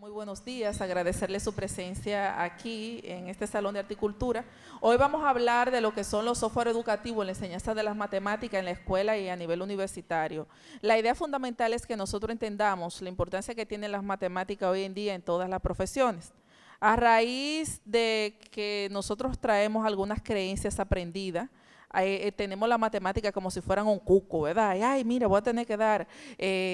Muy buenos días, agradecerle su presencia aquí en este Salón de Articultura. Hoy vamos a hablar de lo que son los software educativos en la enseñanza de las matemáticas en la escuela y a nivel universitario. La idea fundamental es que nosotros entendamos la importancia que tienen las matemáticas hoy en día en todas las profesiones. A raíz de que nosotros traemos algunas creencias aprendidas, tenemos la matemática como si fueran un cuco, ¿verdad? Ay, mira, voy a tener que dar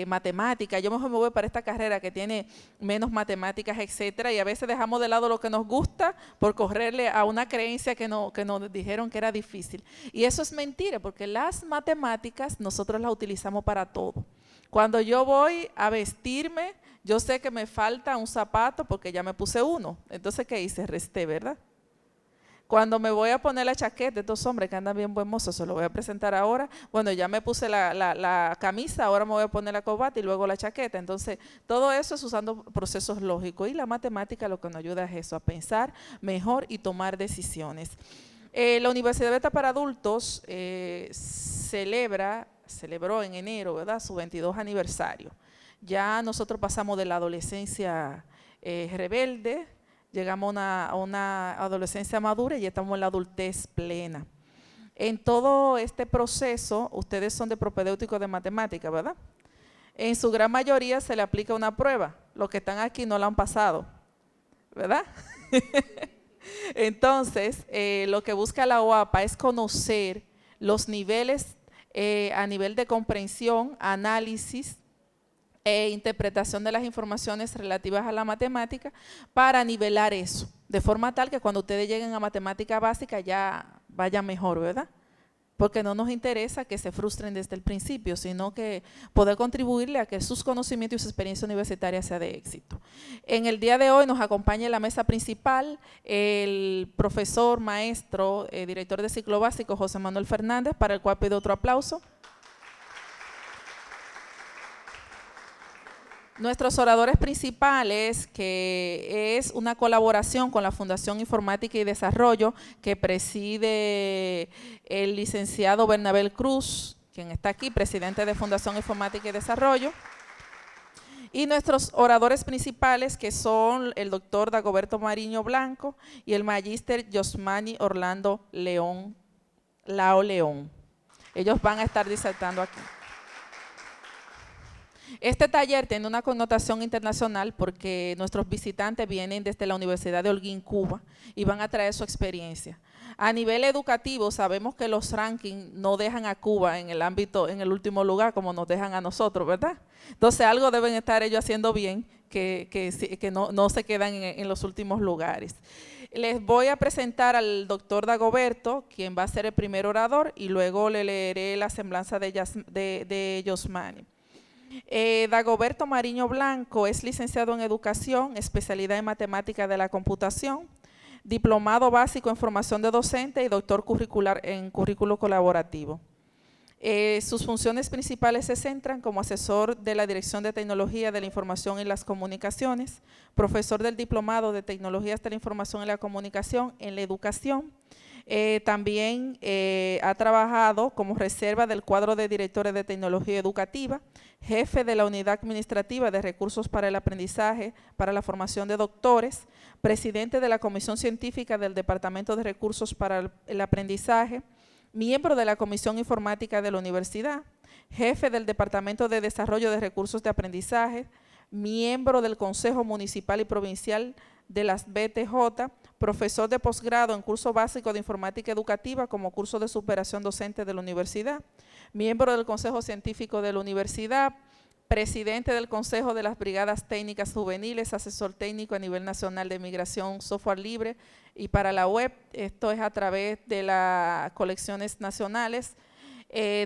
matemática, yo mejor me voy para esta carrera que tiene menos matemáticas, etcétera, y a veces dejamos de lado lo que nos gusta por correrle a una creencia que nos dijeron que era difícil. Y eso es mentira, porque las matemáticas nosotros las utilizamos para todo. Cuando yo voy a vestirme, yo sé que me falta un zapato porque ya me puse uno. Entonces, ¿qué hice? Resté, ¿verdad? Cuando me voy a poner la chaqueta, estos hombres que andan bien buen mozo, se lo voy a presentar ahora. Bueno, ya me puse la camisa, ahora me voy a poner la corbata y luego la chaqueta. Entonces, todo eso es usando procesos lógicos. Y la matemática lo que nos ayuda es eso, a pensar mejor y tomar decisiones. La Universidad Beta para Adultos celebró en enero, ¿verdad?, su 22 aniversario. Ya nosotros pasamos de la adolescencia rebelde, llegamos a una adolescencia madura y ya estamos en la adultez plena. En todo este proceso, ustedes son de propedéutico de matemática, ¿verdad? En su gran mayoría se le aplica una prueba. Los que están aquí no la han pasado, ¿verdad? Entonces, lo que busca la OAPA es conocer los niveles a nivel de comprensión, análisis e interpretación de las informaciones relativas a la matemática para nivelar eso, de forma tal que cuando ustedes lleguen a matemática básica ya vayan mejor, ¿verdad? Porque no nos interesa que se frustren desde el principio, sino que poder contribuirle a que sus conocimientos y su experiencia universitaria sea de éxito. En el día de hoy nos acompaña en la mesa principal el profesor, maestro, director de ciclo básico, José Manuel Fernández, para el cual pido otro aplauso. Nuestros oradores principales, que es una colaboración con la Fundación Informática y Desarrollo que preside el licenciado Bernabel Cruz, quien está aquí, presidente de Fundación Informática y Desarrollo. Y nuestros oradores principales, que son el doctor Dagoberto Mariño Blanco y el magíster Yosmani Orlando León, Lao León. Ellos van a estar disertando aquí. Este taller tiene una connotación internacional porque nuestros visitantes vienen desde la Universidad de Holguín, Cuba, y van a traer su experiencia. A nivel educativo, sabemos que los rankings no dejan a Cuba en el ámbito, en el último lugar, como nos dejan a nosotros, ¿verdad? Entonces, algo deben estar ellos haciendo bien, que no se quedan en los últimos lugares. Les voy a presentar al doctor Dagoberto, quien va a ser el primer orador, y luego le leeré la semblanza de Yosmani. Dagoberto Mariño Blanco es licenciado en Educación, especialidad en Matemática de la Computación, diplomado básico en Formación de Docente y doctor curricular en Currículo Colaborativo. Sus funciones principales se centran como asesor de la Dirección de Tecnología de la Información y las Comunicaciones, profesor del Diplomado de Tecnologías de la Información y la Comunicación en la Educación. También ha trabajado como reserva del cuadro de directores de tecnología educativa, jefe de la unidad administrativa de recursos para el aprendizaje, para la formación de doctores, presidente de la comisión científica del Departamento de Recursos para el Aprendizaje, miembro de la Comisión Informática de la Universidad, jefe del Departamento de Desarrollo de Recursos de Aprendizaje, miembro del Consejo Municipal y Provincial de las BTJ, profesor de posgrado en curso básico de informática educativa como curso de superación docente de la universidad, miembro del Consejo Científico de la Universidad, presidente del Consejo de las Brigadas Técnicas Juveniles, asesor técnico a nivel nacional de migración, software libre y para la web. Esto es a través de las colecciones nacionales.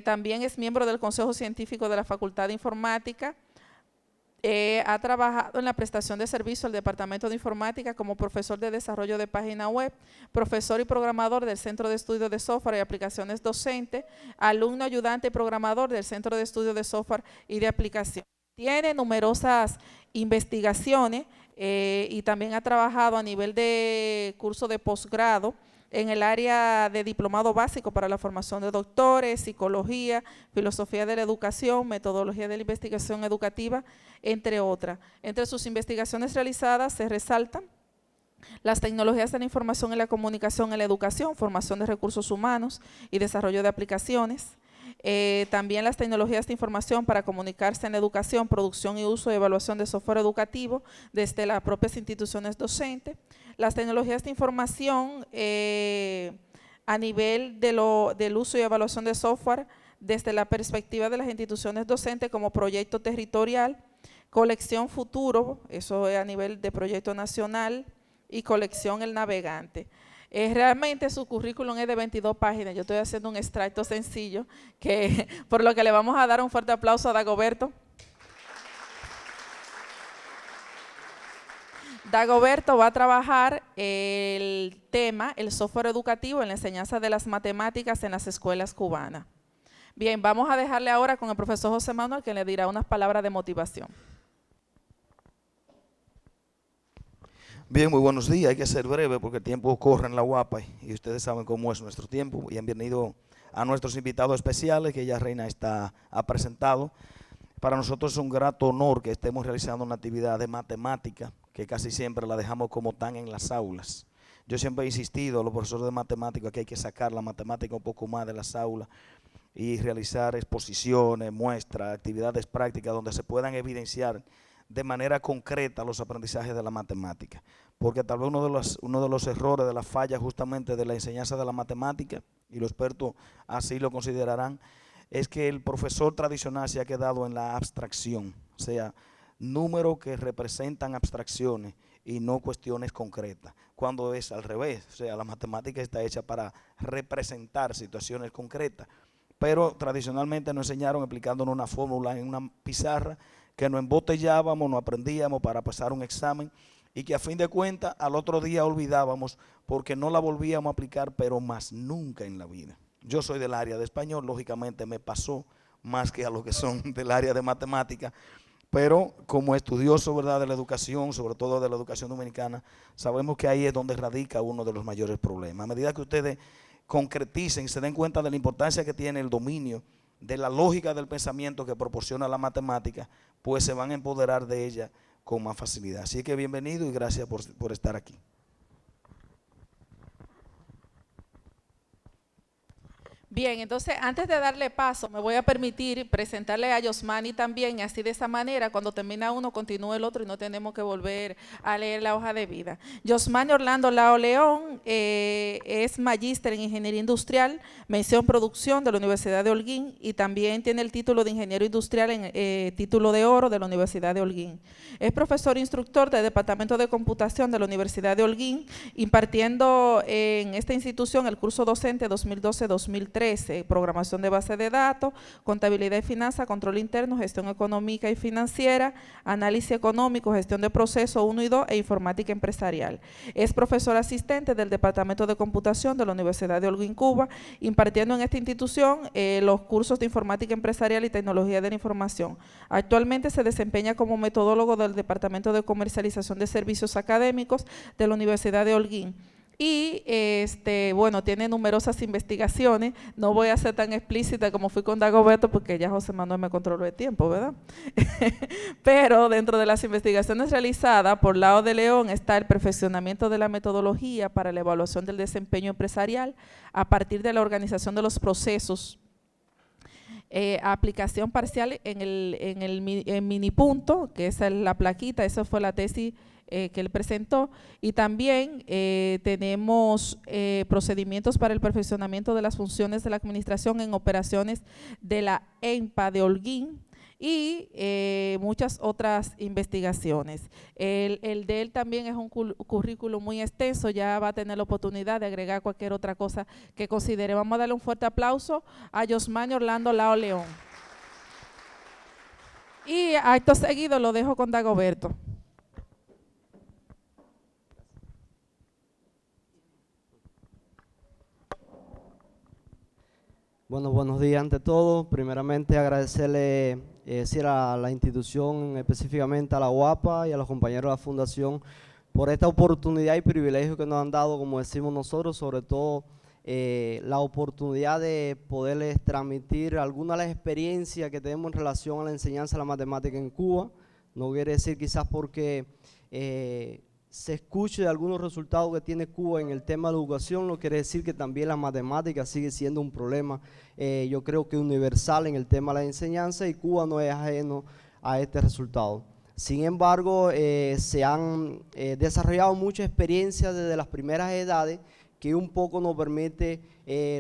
También es miembro del Consejo Científico de la Facultad de Informática. Ha trabajado en la prestación de servicio al Departamento de Informática como profesor de desarrollo de página web, profesor y programador del Centro de Estudios de Software y Aplicaciones Docente, alumno ayudante y programador del Centro de Estudios de Software y de Aplicación. Tiene numerosas investigaciones y también ha trabajado a nivel de curso de posgrado en el área de diplomado básico para la formación de doctores, psicología, filosofía de la educación, metodología de la investigación educativa, entre otras. Entre sus investigaciones realizadas se resaltan las tecnologías de la información y la comunicación en la educación, formación de recursos humanos y desarrollo de aplicaciones. También las tecnologías de información para comunicarse en la educación, producción y uso y evaluación de software educativo desde las propias instituciones docentes. Las tecnologías de información a nivel del uso y evaluación de software desde la perspectiva de las instituciones docentes como proyecto territorial, colección futuro, eso es a nivel de proyecto nacional, y colección El Navegante. Realmente su currículum es de 22 páginas, yo estoy haciendo un extracto sencillo, por lo que le vamos a dar un fuerte aplauso a Dagoberto. Dagoberto va a trabajar el tema, el software educativo en la enseñanza de las matemáticas en las escuelas cubanas. Bien, vamos a dejarle ahora con el profesor José Manuel, que le dirá unas palabras de motivación. Bien, muy buenos días. Hay que ser breve porque el tiempo corre en la UAPA y ustedes saben cómo es nuestro tiempo. Y han venido a nuestros invitados especiales que ya Reina ha presentado. Para nosotros es un grato honor que estemos realizando una actividad de matemática que casi siempre la dejamos como tan en las aulas. Yo siempre he insistido a los profesores de matemáticas que hay que sacar la matemática un poco más de las aulas y realizar exposiciones, muestras, actividades prácticas donde se puedan evidenciar de manera concreta los aprendizajes de la matemática, porque tal vez uno de los errores, de las fallas justamente de la enseñanza de la matemática, y los expertos así lo considerarán, es que el profesor tradicional se ha quedado en la abstracción, o sea, números que representan abstracciones y no cuestiones concretas, cuando es al revés, o sea, la matemática está hecha para representar situaciones concretas, pero tradicionalmente nos enseñaron explicándonos una fórmula en una pizarra que nos embotellábamos, nos aprendíamos para pasar un examen y que a fin de cuentas al otro día olvidábamos porque no la volvíamos a aplicar, pero más nunca en la vida. Yo soy del área de español, lógicamente me pasó más que a los que son del área de matemática, pero como estudioso, ¿verdad?, de la educación, sobre todo de la educación dominicana, sabemos que ahí es donde radica uno de los mayores problemas. A medida que ustedes concreticen y se den cuenta de la importancia que tiene el dominio de la lógica del pensamiento que proporciona la matemática, pues se van a empoderar de ella con más facilidad. Así que bienvenido y gracias por estar aquí. Bien, entonces antes de darle paso, me voy a permitir presentarle a Yosmani también, y así de esa manera, cuando termina uno, continúa el otro y no tenemos que volver a leer la hoja de vida. Yosmani Orlando Lao León es magíster en Ingeniería Industrial, mención Producción de la Universidad de Holguín, y también tiene el título de Ingeniero Industrial en título de oro de la Universidad de Holguín. Es profesor e instructor del Departamento de Computación de la Universidad de Holguín, impartiendo en esta institución el curso docente 2012-2013, programación de base de datos, contabilidad y finanzas, control interno, gestión económica y financiera, análisis económico, gestión de procesos 1 y 2 e informática empresarial. Es profesor asistente del Departamento de Computación de la Universidad de Holguín, Cuba, impartiendo en esta institución los cursos de informática empresarial y tecnología de la información. Actualmente se desempeña como metodólogo del Departamento de Comercialización de Servicios Académicos de la Universidad de Holguín. Y bueno, tiene numerosas investigaciones. No voy a ser tan explícita como fui con Dagoberto porque ya José Manuel me controló el tiempo, ¿verdad? Pero dentro de las investigaciones realizadas por Lao de León está el perfeccionamiento de la metodología para la evaluación del desempeño empresarial a partir de la organización de los procesos, aplicación parcial en el mini punto, que esa es la plaquita, esa fue la tesis que él presentó, y también tenemos procedimientos para el perfeccionamiento de las funciones de la administración en operaciones de la ENPA de Holguín y muchas otras investigaciones. El de él también es un currículo muy extenso, ya va a tener la oportunidad de agregar cualquier otra cosa que considere. Vamos a darle un fuerte aplauso a Yosmani Orlando Lao León. Y acto seguido lo dejo con Dagoberto. Bueno, buenos días ante todo. Primeramente agradecerle a la institución, específicamente a la UAPA y a los compañeros de la Fundación por esta oportunidad y privilegio que nos han dado, como decimos nosotros, sobre todo la oportunidad de poderles transmitir algunas de las experiencias que tenemos en relación a la enseñanza de la matemática en Cuba. No quiere decir quizás porque se escuche de algunos resultados que tiene Cuba en el tema de la educación, no quiere decir que también la matemática sigue siendo un problema, yo creo que universal en el tema de la enseñanza, y Cuba no es ajeno a este resultado. Sin embargo, se han desarrollado muchas experiencias desde las primeras edades que un poco nos permite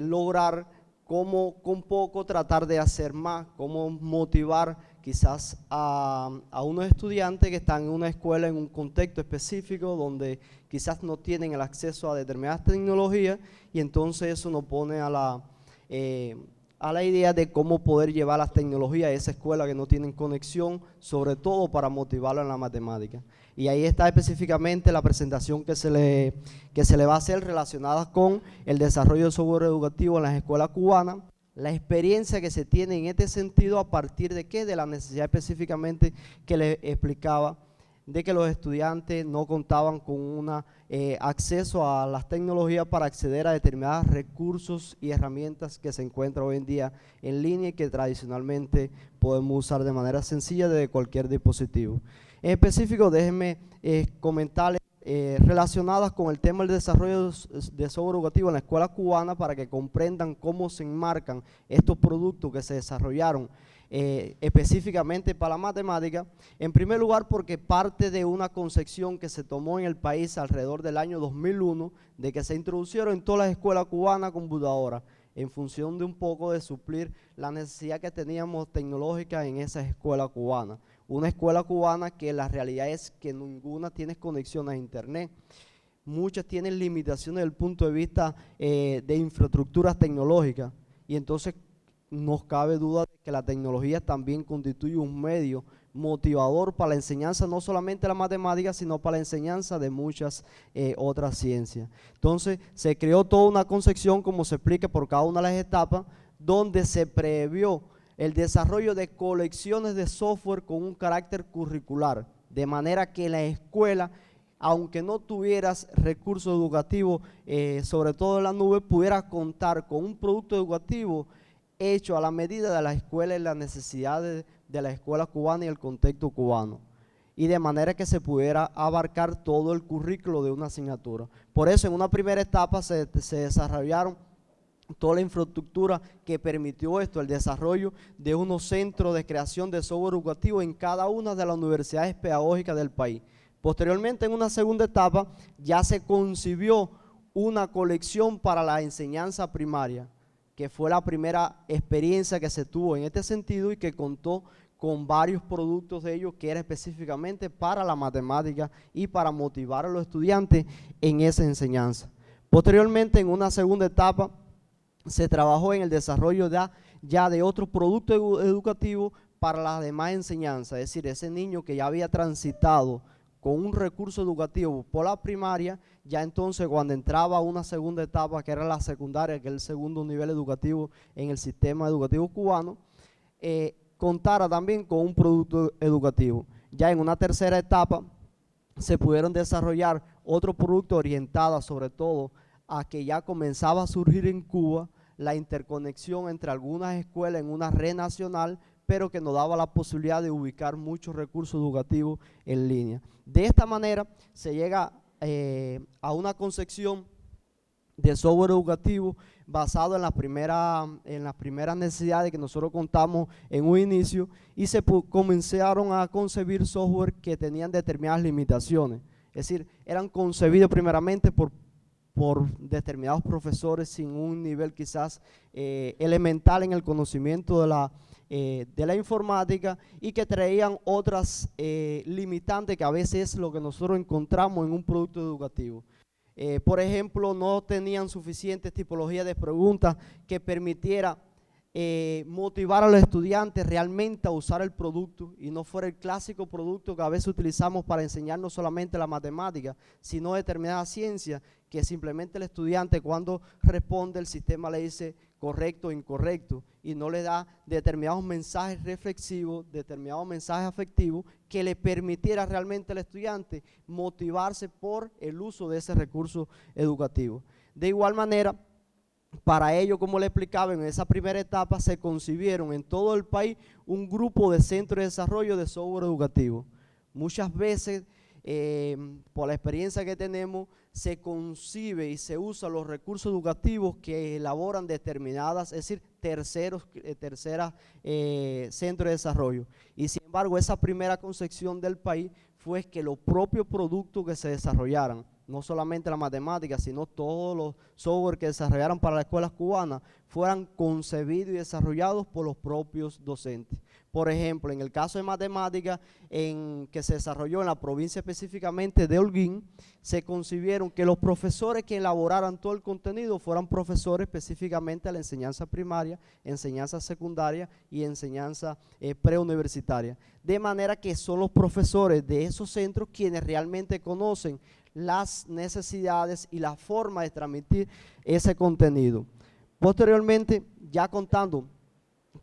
lograr cómo con poco tratar de hacer más, cómo motivar quizás a unos estudiantes que están en una escuela en un contexto específico donde quizás no tienen el acceso a determinadas tecnologías, y entonces eso nos pone a la idea de cómo poder llevar las tecnologías a esa escuela que no tienen conexión, sobre todo para motivarlo en la matemática. Y ahí está específicamente la presentación que se le va a hacer relacionada con el desarrollo de software educativo en las escuelas cubanas, la experiencia que se tiene en este sentido a partir de qué, de la necesidad específicamente que le explicaba, de que los estudiantes no contaban con un acceso a las tecnologías para acceder a determinados recursos y herramientas que se encuentran hoy en día en línea y que tradicionalmente podemos usar de manera sencilla desde cualquier dispositivo. En específico, déjenme comentarles relacionadas con el tema del desarrollo de software educativo en la escuela cubana para que comprendan cómo se enmarcan estos productos que se desarrollaron específicamente para la matemática. En primer lugar, porque parte de una concepción que se tomó en el país alrededor del año 2001 de que se introducieron en todas las escuelas cubanas computadoras en función de un poco de suplir la necesidad que teníamos tecnológica en esas escuelas cubanas. Una escuela cubana que la realidad es que ninguna tiene conexión a internet. Muchas tienen limitaciones desde el punto de vista de infraestructuras tecnológicas, y entonces nos cabe duda de que la tecnología también constituye un medio motivador para la enseñanza, no solamente de la matemática, sino para la enseñanza de muchas otras ciencias. Entonces se creó toda una concepción, como se explica por cada una de las etapas, donde se previó el desarrollo de colecciones de software con un carácter curricular, de manera que la escuela, aunque no tuvieras recursos educativos, sobre todo en la nube, pudiera contar con un producto educativo hecho a la medida de la escuela y las necesidades de la escuela cubana y el contexto cubano, y de manera que se pudiera abarcar todo el currículo de una asignatura. Por eso en una primera etapa se desarrollaron toda la infraestructura que permitió esto, el desarrollo de unos centros de creación de software educativo en cada una de las universidades pedagógicas del país. Posteriormente, en una segunda etapa, ya se concibió una colección para la enseñanza primaria, que fue la primera experiencia que se tuvo en este sentido y que contó con varios productos de ellos que era específicamente para la matemática y para motivar a los estudiantes en esa enseñanza. Posteriormente, en una segunda etapa, se trabajó en el desarrollo ya de otros productos educativos para las demás enseñanzas, es decir, ese niño que ya había transitado con un recurso educativo por la primaria, ya entonces cuando entraba a una segunda etapa, que era la secundaria, que es el segundo nivel educativo en el sistema educativo cubano, contara también con un producto educativo. Ya en una tercera etapa se pudieron desarrollar otros productos orientados sobre todo a que ya comenzaba a surgir en Cuba la interconexión entre algunas escuelas en una red nacional, pero que nos daba la posibilidad de ubicar muchos recursos educativos en línea. De esta manera se llega a una concepción de software educativo basado en las primeras necesidades que nosotros contamos en un inicio, y se comenzaron a concebir software que tenían determinadas limitaciones. Es decir, eran concebidos primeramente por determinados profesores sin un nivel quizás elemental en el conocimiento de la informática, y que traían otras limitantes que a veces es lo que nosotros encontramos en un producto educativo. Por ejemplo, no tenían suficientes tipologías de preguntas que permitiera motivar a los estudiantes realmente a usar el producto y no fuera el clásico producto que a veces utilizamos para enseñar no solamente la matemática, sino determinadas ciencias, que simplemente el estudiante cuando responde el sistema le dice correcto o incorrecto y no le da determinados mensajes reflexivos, determinados mensajes afectivos que le permitiera realmente al estudiante motivarse por el uso de ese recurso educativo. De igual manera, para ello, como le explicaba, en esa primera etapa se concibieron en todo el país un grupo de centros de desarrollo de software educativo. Muchas veces, por la experiencia que tenemos, se concibe y se usan los recursos educativos que elaboran determinadas, es decir, terceras centros de desarrollo. Y sin embargo, esa primera concepción del país fue que los propios productos que se desarrollaran, no solamente la matemática, sino todos los software que desarrollaron para las escuelas cubanas, fueran concebidos y desarrollados por los propios docentes. Por ejemplo, en el caso de matemática, que se desarrolló en la provincia específicamente de Holguín, se concibieron que los profesores que elaboraran todo el contenido fueran profesores específicamente de la enseñanza primaria, enseñanza secundaria y enseñanza preuniversitaria. De manera que son los profesores de esos centros quienes realmente conocen las necesidades y la forma de transmitir ese contenido. Posteriormente, ya contando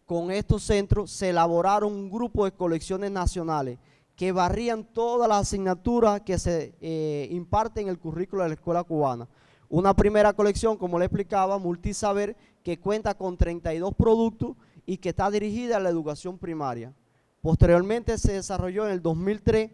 con estos centros, se elaboraron un grupo de colecciones nacionales que barrían todas las asignaturas que se imparten en el currículo de la escuela cubana. Una primera colección, como le explicaba, Multisaber, que cuenta con 32 productos y que está dirigida a la educación primaria. Posteriormente se desarrolló en el 2003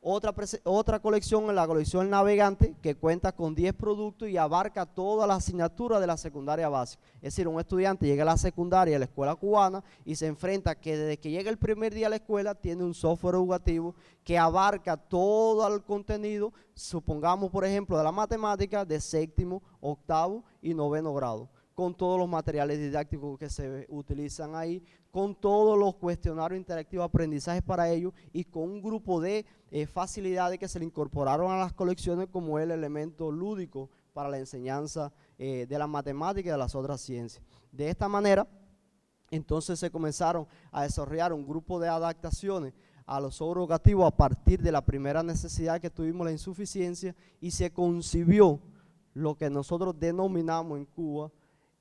otra colección, en la colección El Navegante, que cuenta con 10 productos y abarca toda la asignatura de la secundaria básica. Es decir, un estudiante llega a la secundaria de la escuela cubana y se enfrenta que desde que llega el primer día a la escuela tiene un software educativo que abarca todo el contenido, supongamos por ejemplo de la matemática de séptimo, octavo y noveno grado, con todos los materiales didácticos que se utilizan ahí, con todos los cuestionarios interactivos de aprendizaje para ello y con un grupo de facilidades que se le incorporaron a las colecciones como el elemento lúdico para la enseñanza de la matemática y de las otras ciencias. De esta manera, entonces se comenzaron a desarrollar un grupo de adaptaciones a los software educativos a partir de la primera necesidad que tuvimos, la insuficiencia, y se concibió lo que nosotros denominamos en Cuba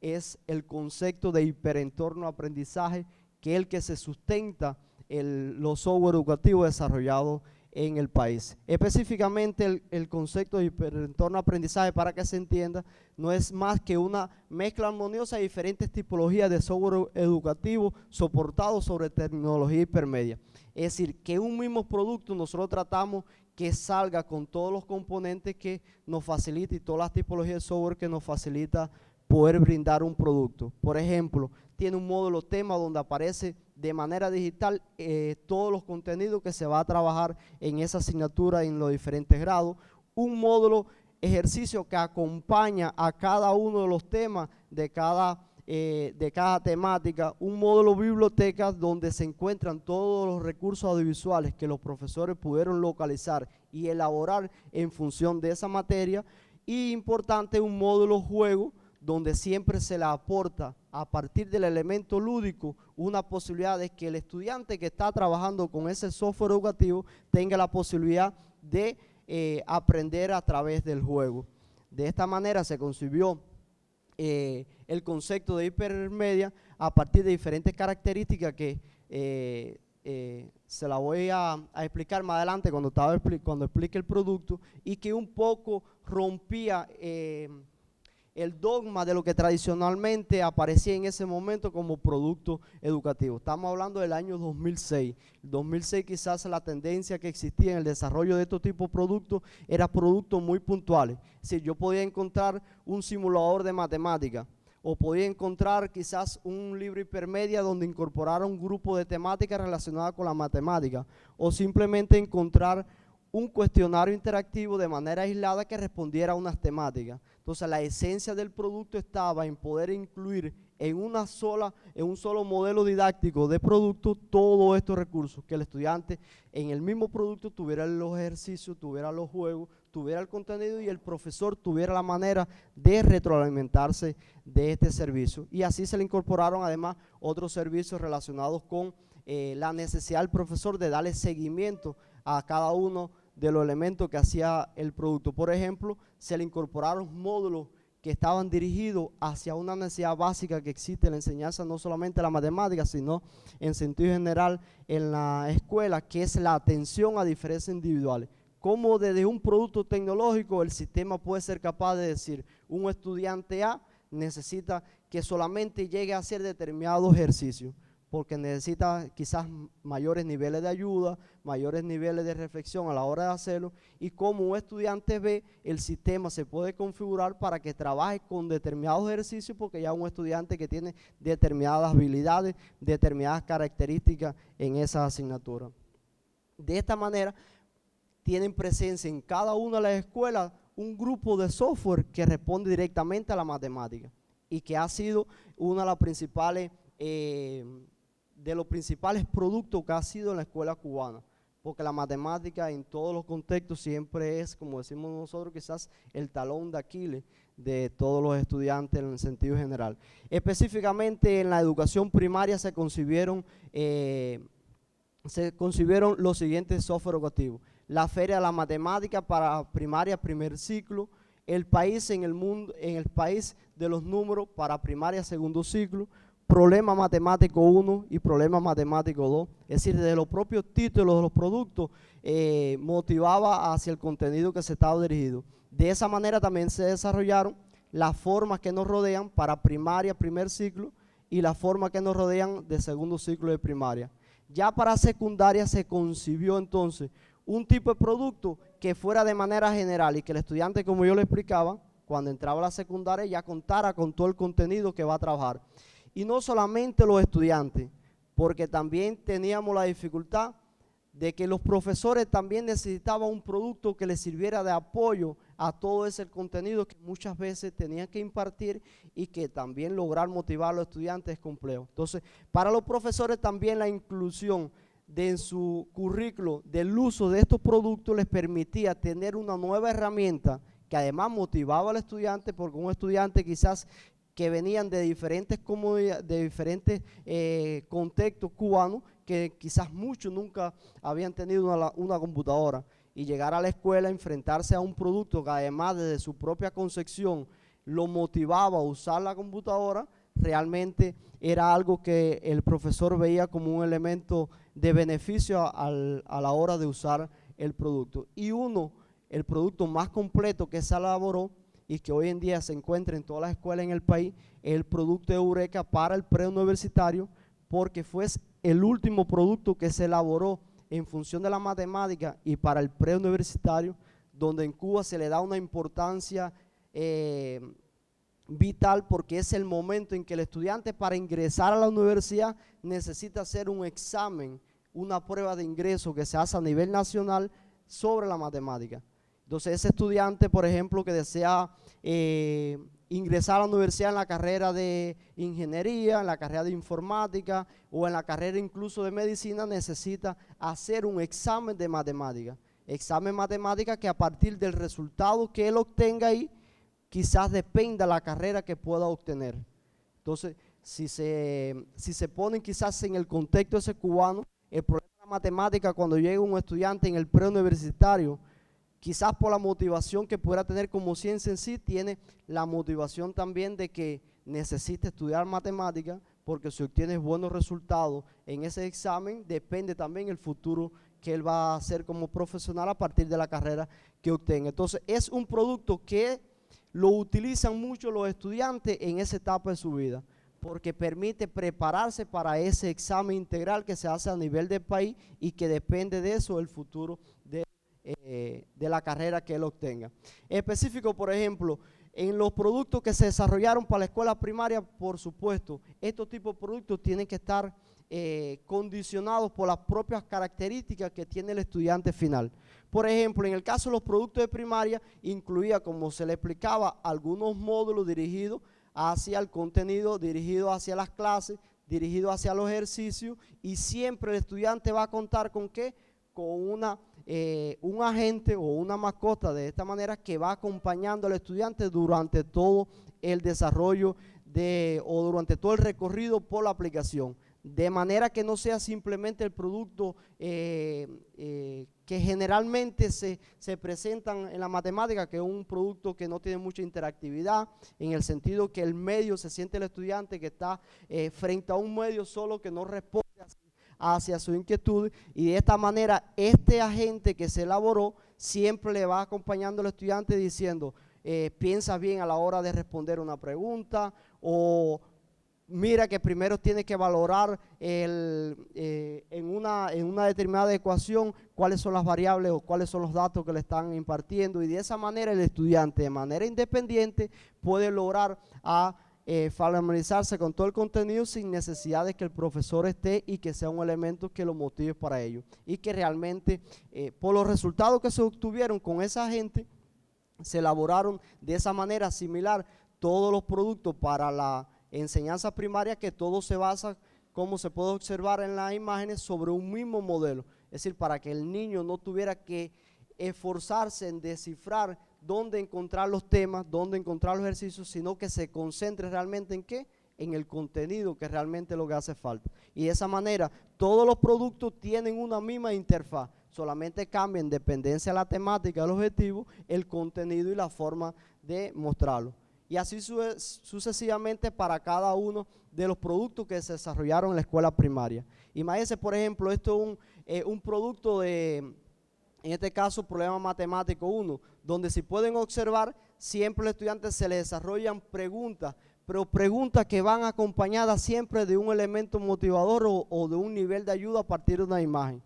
es el concepto de hiperentorno aprendizaje, que es el que se sustenta los software educativos desarrollados en el país. Específicamente el concepto de hiperentorno aprendizaje, para que se entienda, no es más que una mezcla armoniosa de diferentes tipologías de software educativo soportados sobre tecnología hipermedia. Es decir, que un mismo producto nosotros tratamos que salga con todos los componentes que nos facilita y todas las tipologías de software que nos facilita poder brindar un producto. Por ejemplo, tiene un módulo tema donde aparece de manera digital todos los contenidos que se va a trabajar en esa asignatura en los diferentes grados. Un módulo ejercicio que acompaña a cada uno de los temas de cada temática. Un módulo biblioteca donde se encuentran todos los recursos audiovisuales que los profesores pudieron localizar y elaborar en función de esa materia. Y importante, un módulo juego donde siempre se le aporta a partir del elemento lúdico una posibilidad de que el estudiante que está trabajando con ese software educativo tenga la posibilidad de aprender a través del juego. De esta manera se concibió el concepto de hipermedia a partir de diferentes características que se la voy a explicar más adelante cuando explique el producto, y que un poco rompía el dogma de lo que tradicionalmente aparecía en ese momento como producto educativo. Estamos hablando del año 2006. El 2006 quizás la tendencia que existía en el desarrollo de estos tipos de productos era productos muy puntuales. Es decir, yo podía encontrar un simulador de matemática o podía encontrar quizás un libro hipermedia donde incorporara un grupo de temáticas relacionadas con la matemática, o simplemente encontrar un cuestionario interactivo de manera aislada que respondiera a unas temáticas. Entonces la esencia del producto estaba en poder incluir en un solo modelo didáctico de producto todos estos recursos, que el estudiante en el mismo producto tuviera los ejercicios, tuviera los juegos, tuviera el contenido y el profesor tuviera la manera de retroalimentarse de este servicio. Y así se le incorporaron además otros servicios relacionados con la necesidad del profesor de darle seguimiento a cada uno de los elementos que hacía el producto. Por ejemplo, se le incorporaron módulos que estaban dirigidos hacia una necesidad básica que existe en la enseñanza, no solamente la matemática, sino en sentido general en la escuela, que es la atención a diferencias individuales. Cómo desde un producto tecnológico el sistema puede ser capaz de decir, un estudiante A necesita que solamente llegue a hacer determinado ejercicio, porque necesita quizás mayores niveles de ayuda, mayores niveles de reflexión a la hora de hacerlo, y como un estudiante B, el sistema se puede configurar para que trabaje con determinados ejercicios, porque ya un estudiante que tiene determinadas habilidades, determinadas características en esa asignatura. De esta manera, tienen presencia en cada una de las escuelas un grupo de software que responde directamente a la matemática, y que ha sido una de las principales de los principales productos que ha sido en la escuela cubana, porque la matemática en todos los contextos siempre es, como decimos nosotros, quizás el talón de Aquiles de todos los estudiantes en el sentido general. Específicamente en la educación primaria se concibieron los siguientes software educativos: la Feria de la Matemática para primaria primer ciclo, el país en el mundo, en el país de los números para primaria segundo ciclo, Problema Matemático 1 y Problema Matemático 2, es decir, desde los propios títulos de los productos motivaba hacia el contenido que se estaba dirigido. De esa manera también se desarrollaron las formas que nos rodean para primaria, primer ciclo, y las formas que nos rodean de segundo ciclo de primaria. Ya para secundaria se concibió entonces un tipo de producto que fuera de manera general y que el estudiante, como yo le explicaba, cuando entraba a la secundaria ya contara con todo el contenido que va a trabajar. Y no solamente los estudiantes, porque también teníamos la dificultad de que los profesores también necesitaban un producto que les sirviera de apoyo a todo ese contenido que muchas veces tenían que impartir, y que también lograr motivar a los estudiantes es complejo. Entonces, para los profesores también la inclusión en su currículo del uso de estos productos les permitía tener una nueva herramienta que además motivaba al estudiante, porque un estudiante quizás que venían de diferentes comunidades, de diferentes contextos cubanos, que quizás muchos nunca habían tenido una computadora, y llegar a la escuela a enfrentarse a un producto que además desde su propia concepción lo motivaba a usar la computadora, realmente era algo que el profesor veía como un elemento de beneficio a la hora de usar el producto. Y el producto más completo que se elaboró y que hoy en día se encuentra en todas las escuelas en el país, es el producto de Eureka para el preuniversitario, porque fue el último producto que se elaboró en función de la matemática y para el preuniversitario, donde en Cuba se le da una importancia vital, porque es el momento en que el estudiante, para ingresar a la universidad, necesita hacer un examen, una prueba de ingreso que se hace a nivel nacional sobre la matemática. Entonces ese estudiante, por ejemplo, que desea ingresar a la universidad en la carrera de ingeniería, en la carrera de informática o en la carrera incluso de medicina, necesita hacer un examen de matemática. Examen matemática que a partir del resultado que él obtenga ahí, quizás dependa la carrera que pueda obtener. Entonces, si se ponen quizás en el contexto ese cubano, el problema de la matemática cuando llega un estudiante en el preuniversitario, quizás por la motivación que pueda tener como ciencia en sí, tiene la motivación también de que necesita estudiar matemática, porque si obtiene buenos resultados en ese examen, depende también el futuro que él va a hacer como profesional a partir de la carrera que obtenga. Entonces, es un producto que lo utilizan mucho los estudiantes en esa etapa de su vida, porque permite prepararse para ese examen integral que se hace a nivel del país y que depende de eso el futuro de la carrera que él obtenga. Específico, por ejemplo, En los productos que se desarrollaron para la escuela primaria, por supuesto, estos tipos de productos tienen que estar condicionados por las propias características que tiene el estudiante final. Por ejemplo, en el caso de los productos de primaria, incluía, como se le explicaba, algunos módulos dirigidos hacia el contenido, dirigidos hacia las clases, dirigidos hacia los ejercicios, y siempre el estudiante va a contar con ¿qué? Con un agente o una mascota de esta manera que va acompañando al estudiante durante todo el desarrollo o durante todo el recorrido por la aplicación, de manera que no sea simplemente el producto que generalmente se presentan en la matemática, que es un producto que no tiene mucha interactividad, en el sentido que el medio se siente el estudiante que está frente a un medio solo que no responde hacia su inquietud, y de esta manera este agente que se elaboró siempre le va acompañando al estudiante diciendo, piensa bien a la hora de responder una pregunta, o mira que primero tiene que valorar en una determinada ecuación cuáles son las variables o cuáles son los datos que le están impartiendo, y de esa manera el estudiante de manera independiente puede lograr familiarizarse con todo el contenido sin necesidad de que el profesor esté y que sea un elemento que lo motive para ello, y que realmente por los resultados que se obtuvieron con esa gente se elaboraron de esa manera similar todos los productos para la enseñanza primaria, que todo se basa, como se puede observar en las imágenes, sobre un mismo modelo, es decir, para que el niño no tuviera que esforzarse en descifrar dónde encontrar los temas, dónde encontrar los ejercicios, sino que se concentre realmente en ¿qué? En el contenido, que realmente es lo que hace falta. Y de esa manera todos los productos tienen una misma interfaz, solamente cambia en dependencia de la temática, del objetivo, el contenido y la forma de mostrarlo. Y así sucesivamente para cada uno de los productos que se desarrollaron en la escuela primaria. Imagínense, por ejemplo, esto es un producto de, en este caso, problema matemático 1, donde si pueden observar, siempre los estudiantes se les desarrollan preguntas, pero preguntas que van acompañadas siempre de un elemento motivador o de un nivel de ayuda a partir de una imagen.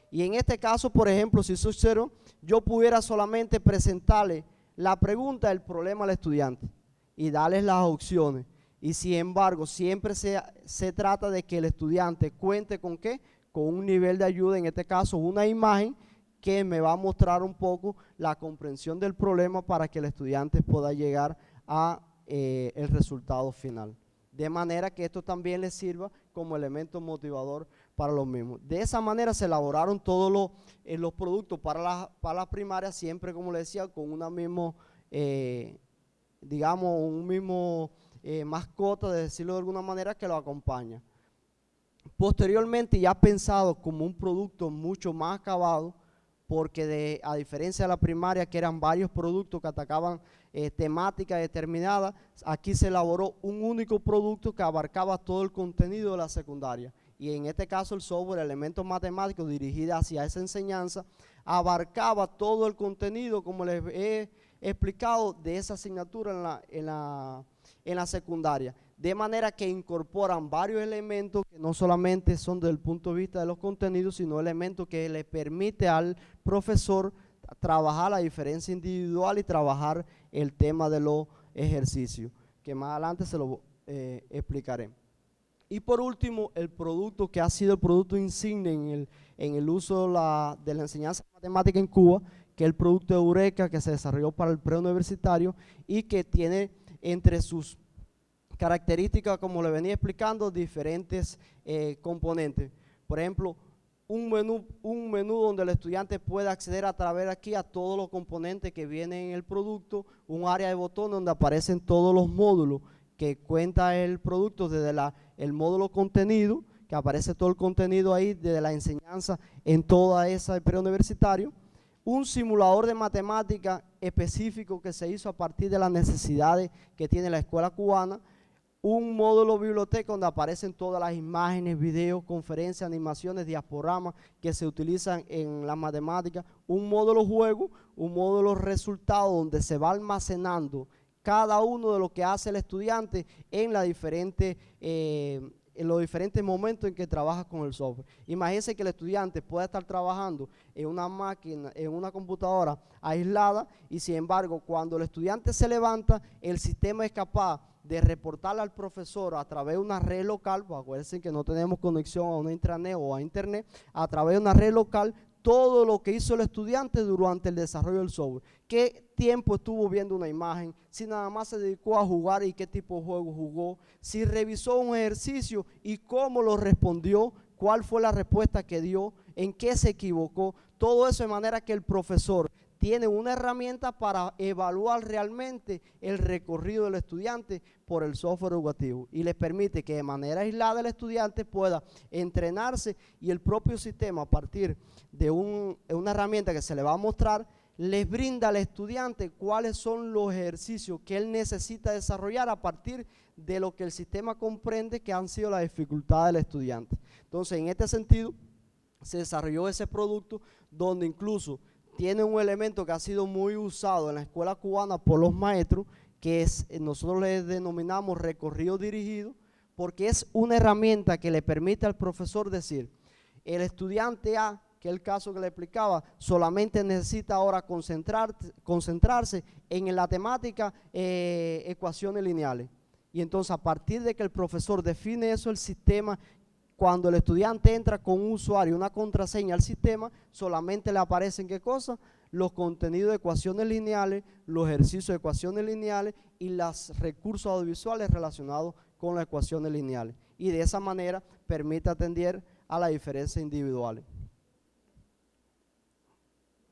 Y en este caso, por ejemplo, si se observa, yo pudiera solamente presentarle la pregunta del problema al estudiante y darles las opciones, y sin embargo siempre se trata de que el estudiante cuente con ¿qué? Con un nivel de ayuda, en este caso una imagen que me va a mostrar un poco la comprensión del problema para que el estudiante pueda llegar a el resultado final, de manera que esto también les sirva como elemento motivador para los mismos. De esa manera se elaboraron todos los productos para la primaria, siempre, como les decía, con una misma digamos, un mismo mascota, de decirlo de alguna manera, que lo acompaña. Posteriormente, ya pensado como un producto mucho más acabado, porque a diferencia de la primaria, que eran varios productos que atacaban temáticas determinadas, aquí se elaboró un único producto que abarcaba todo el contenido de la secundaria. Y en este caso el software Elementos Matemáticos, dirigido hacia esa enseñanza, abarcaba todo el contenido, como les he explicado, de esa asignatura en la secundaria, de manera que incorporan varios elementos que no solamente son desde el punto de vista de los contenidos, sino elementos que le permite al profesor trabajar la diferencia individual y trabajar el tema de los ejercicios, que más adelante se lo explicaré. Y por último, el producto que ha sido el producto insignia en el uso de la enseñanza matemática en Cuba, que es el producto de Eureka, que se desarrolló para el preuniversitario y que tiene entre sus características, como le venía explicando, diferentes componentes. Por ejemplo, un menú donde el estudiante puede acceder a través de aquí a todos los componentes que vienen en el producto, un área de botón donde aparecen todos los módulos que cuenta el producto, desde el módulo contenido, que aparece todo el contenido ahí, desde la enseñanza en toda esa preuniversitario, un simulador de matemática específico que se hizo a partir de las necesidades que tiene la escuela cubana, un módulo biblioteca donde aparecen todas las imágenes, videos, conferencias, animaciones, diaporamas que se utilizan en la matemática, un módulo juego, un módulo resultado donde se va almacenando cada uno de lo que hace el estudiante en las diferentes en los diferentes momentos en que trabajas con el software. Imagínense que el estudiante pueda estar trabajando en una máquina, en una computadora aislada, y sin embargo, cuando el estudiante se levanta, el sistema es capaz de reportarle al profesor a través de una red local. Pues acuérdense que no tenemos conexión a una intranet o a internet, a través de una red local, todo lo que hizo el estudiante durante el desarrollo del software. ¿Qué tiempo estuvo viendo una imagen? Si nada más se dedicó a jugar y qué tipo de juego jugó. Si revisó un ejercicio y cómo lo respondió, cuál fue la respuesta que dio, en qué se equivocó. Todo eso de manera que el profesor tiene una herramienta para evaluar realmente el recorrido del estudiante por el software educativo, y les permite que de manera aislada el estudiante pueda entrenarse, y el propio sistema, a partir de una herramienta que se le va a mostrar, les brinda al estudiante cuáles son los ejercicios que él necesita desarrollar a partir de lo que el sistema comprende que han sido las dificultades del estudiante. Entonces, en este sentido, se desarrolló ese producto, donde incluso tiene un elemento que ha sido muy usado en la escuela cubana por los maestros, que es, nosotros le denominamos recorrido dirigido, porque es una herramienta que le permite al profesor decir, el estudiante A, que es el caso que le explicaba, solamente necesita ahora concentrarse en la temática ecuaciones lineales. Y entonces, a partir de que el profesor define eso, el sistema, cuando el estudiante entra con un usuario, una contraseña al sistema, solamente le aparecen ¿qué cosa? Los contenidos de ecuaciones lineales, los ejercicios de ecuaciones lineales y los recursos audiovisuales relacionados con las ecuaciones lineales. Y de esa manera permite atender a las diferencias individuales.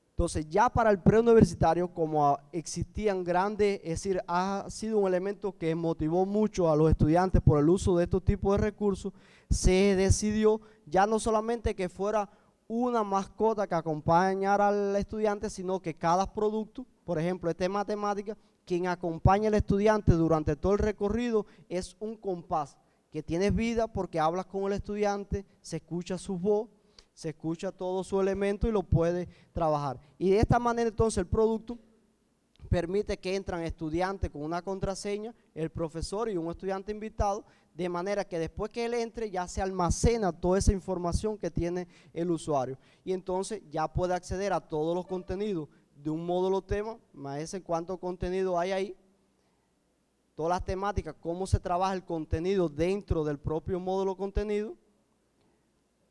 Entonces, ya para el preuniversitario, como existían grandes, es decir, ha sido un elemento que motivó mucho a los estudiantes por el uso de estos tipos de recursos, se decidió ya no solamente que fuera una mascota que acompañara al estudiante, sino que cada producto, por ejemplo, este matemática, quien acompaña al estudiante durante todo el recorrido es un compás que tiene vida, porque hablas con el estudiante, se escucha su voz, se escucha todo su elemento y lo puede trabajar. Y de esta manera entonces el producto permite que entran estudiantes con una contraseña, el profesor y un estudiante invitado, de manera que después que él entre ya se almacena toda esa información que tiene el usuario. Y entonces ya puede acceder a todos los contenidos de un módulo tema, más cuánto contenido hay ahí, todas las temáticas, cómo se trabaja el contenido dentro del propio módulo contenido.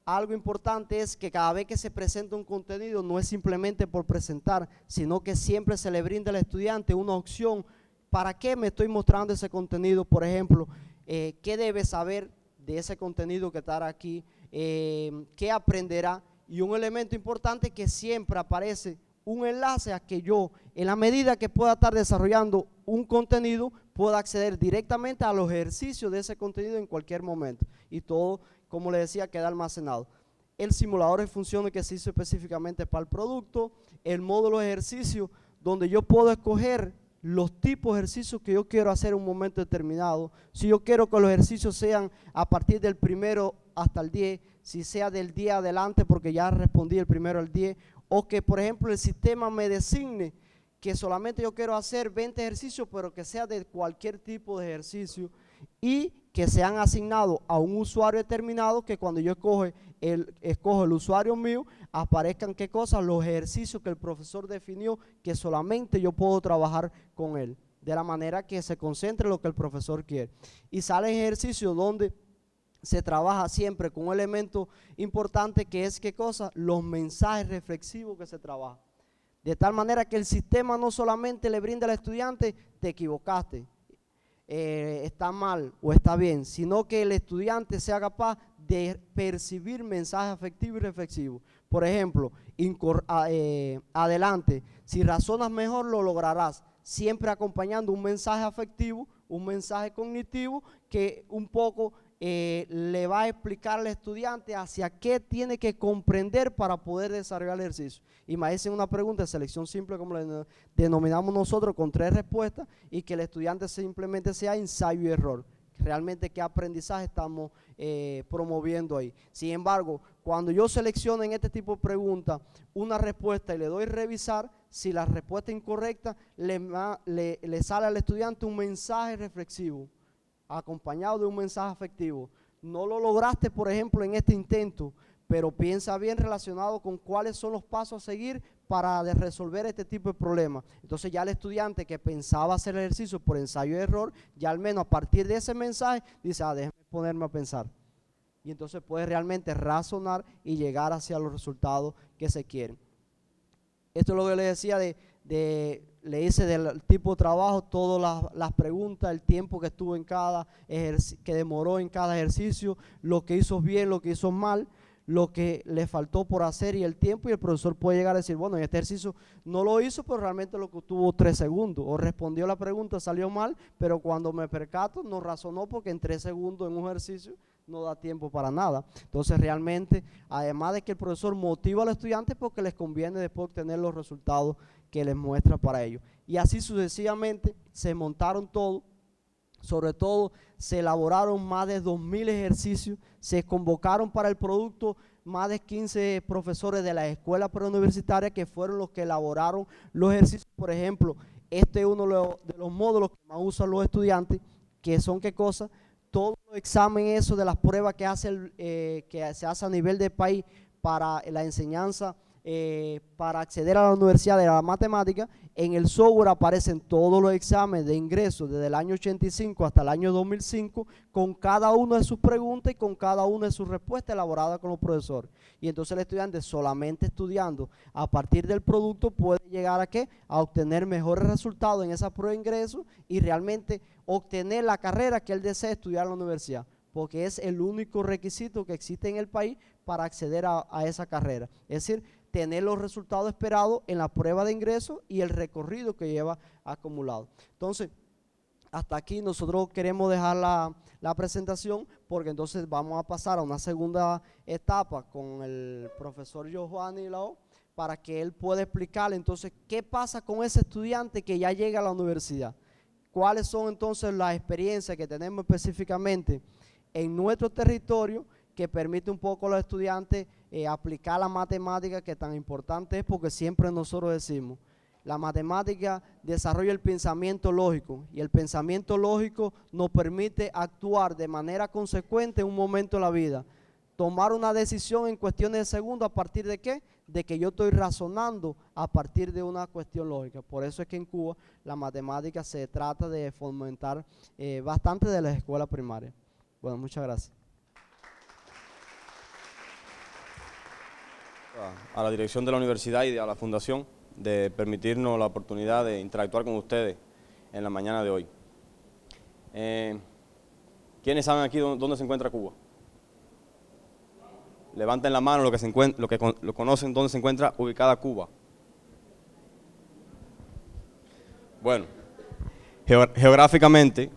Algo importante es que cada vez que se presenta un contenido no es simplemente por presentar, sino que siempre se le brinda al estudiante una opción. ¿Para qué me estoy mostrando ese contenido? Por ejemplo, ¿qué debe saber de ese contenido que está aquí? ¿Qué aprenderá? Y un elemento importante que siempre aparece un enlace a que yo, en la medida que pueda estar desarrollando un contenido, pueda acceder directamente a los ejercicios de ese contenido en cualquier momento. Y todo, como les decía, queda almacenado. El simulador de funciones que se hizo específicamente para el producto, el módulo de ejercicio, donde yo puedo escoger los tipos de ejercicios que yo quiero hacer en un momento determinado. Si yo quiero que los ejercicios sean a partir del 1 hasta el 10, si sea del 10 adelante porque ya respondí el 1 al 10, o que por ejemplo el sistema me designe que solamente yo quiero hacer 20 ejercicios, pero que sea de cualquier tipo de ejercicio, y que sean asignados a un usuario determinado, que cuando yo escojo el usuario mío, aparezcan qué cosas, los ejercicios que el profesor definió, que solamente yo puedo trabajar con él, de la manera que se concentre en lo que el profesor quiere. Y salen ejercicios donde se trabaja siempre con un elemento importante, que es qué cosa, los mensajes reflexivos que se trabajan. De tal manera que el sistema no solamente le brinda al estudiante, te equivocaste, está mal o está bien, sino que el estudiante sea capaz de percibir mensajes afectivos y reflexivos. Por ejemplo, adelante, si razonas mejor lo lograrás, siempre acompañando un mensaje afectivo, un mensaje cognitivo que un poco le va a explicar al estudiante hacia qué tiene que comprender para poder desarrollar el ejercicio. Imagínense una pregunta de selección simple, como le denominamos nosotros, con 3 respuestas, y que el estudiante simplemente sea ensayo y error. Realmente qué aprendizaje estamos promoviendo ahí. Sin embargo, cuando yo selecciono en este tipo de preguntas una respuesta y le doy revisar, si la respuesta es incorrecta, le sale al estudiante un mensaje reflexivo acompañado de un mensaje afectivo. no lo lograste, por ejemplo, en este intento, pero piensa bien relacionado con cuáles son los pasos a seguir para resolver este tipo de problemas. Entonces ya el estudiante que pensaba hacer el ejercicio por ensayo y error, ya al menos a partir de ese mensaje, dice, déjame ponerme a pensar. Y entonces puede realmente razonar y llegar hacia los resultados que se quieren. Esto es lo que le decía le hice del tipo de trabajo, todas las preguntas, el tiempo que estuvo en cada que demoró en cada ejercicio, lo que hizo bien, lo que hizo mal, lo que le faltó por hacer y el tiempo, y el profesor puede llegar a decir, bueno, en este ejercicio no lo hizo, pero realmente lo que tuvo 3 segundos, o respondió la pregunta, salió mal, pero cuando me percato no razonó porque en 3 segundos en un ejercicio no da tiempo para nada. Entonces realmente, además de que el profesor motiva al estudiante porque les conviene después obtener los resultados que les muestra para ellos. Y así sucesivamente se montaron todo. Sobre todo se elaboraron más de 2000 ejercicios, se convocaron para el producto más de 15 profesores de las escuelas preuniversitarias que fueron los que elaboraron los ejercicios. Por ejemplo, este es uno de los módulos que más usan los estudiantes, que son ¿qué cosa? Todos los exámenes eso de las pruebas que se hace a nivel del país para la enseñanza, para acceder a la universidad de la matemática. En el software aparecen todos los exámenes de ingreso desde el año 85 hasta el año 2005 con cada una de sus preguntas y con cada una de sus respuestas elaboradas con los profesores. Y entonces el estudiante solamente estudiando a partir del producto puede llegar a ¿qué? A obtener mejores resultados en esa prueba de ingreso y realmente obtener la carrera que él desea estudiar en la universidad, porque es el único requisito que existe en el país para acceder a esa carrera. Es decir, tener los resultados esperados en la prueba de ingreso y el recorrido que lleva acumulado. Entonces, hasta aquí nosotros queremos dejar la presentación, porque entonces vamos a pasar a una segunda etapa con el profesor Giovanni Lao, para que él pueda explicarle entonces qué pasa con ese estudiante que ya llega a la universidad. ¿Cuáles son entonces las experiencias que tenemos específicamente en nuestro territorio que permite un poco a los estudiantes aplicar la matemática, que tan importante es? Porque siempre nosotros decimos, la matemática desarrolla el pensamiento lógico, y el pensamiento lógico nos permite actuar de manera consecuente en un momento de la vida, tomar una decisión en cuestiones de segundos. ¿A partir de qué? De que yo estoy razonando a partir de una cuestión lógica. Por eso es que en Cuba la matemática se trata de fomentar bastante de las escuelas primarias. Bueno, muchas gracias. A la dirección de la universidad y a la fundación de permitirnos la oportunidad de interactuar con ustedes en la mañana de hoy. ¿Quiénes saben aquí dónde se encuentra Cuba? Levanten la mano los que lo conocen dónde se encuentra ubicada Cuba. Bueno, geográficamente,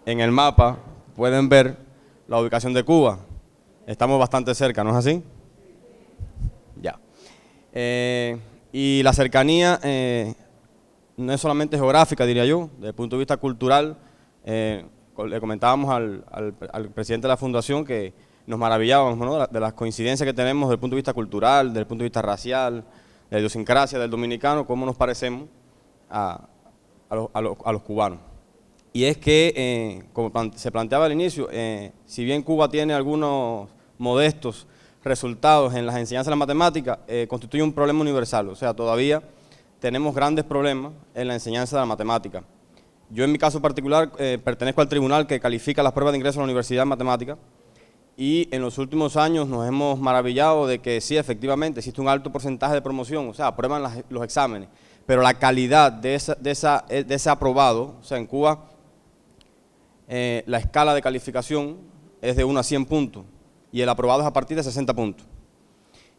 en el mapa pueden ver la ubicación de Cuba. Estamos bastante cerca, ¿no es así? Ya. Y la cercanía no es solamente geográfica, diría yo, desde el punto de vista cultural. Le comentábamos al presidente de la fundación que nos maravillábamos, ¿no?, de las coincidencias que tenemos desde el punto de vista cultural, desde el punto de vista racial, de la idiosincrasia del dominicano, cómo nos parecemos a los cubanos. Y es que, como se planteaba al inicio, si bien Cuba tiene algunos modestos resultados en las enseñanzas de la matemática, constituye un problema universal. O sea, todavía tenemos grandes problemas en la enseñanza de la matemática. Yo en mi caso particular pertenezco al tribunal que califica las pruebas de ingreso a la universidad en matemática, y en los últimos años nos hemos maravillado de que sí, efectivamente, existe un alto porcentaje de promoción, o sea, aprueban los exámenes, pero la calidad de ese aprobado, o sea, en Cuba la escala de calificación es de 1 a 100 puntos, y el aprobado es a partir de 60 puntos.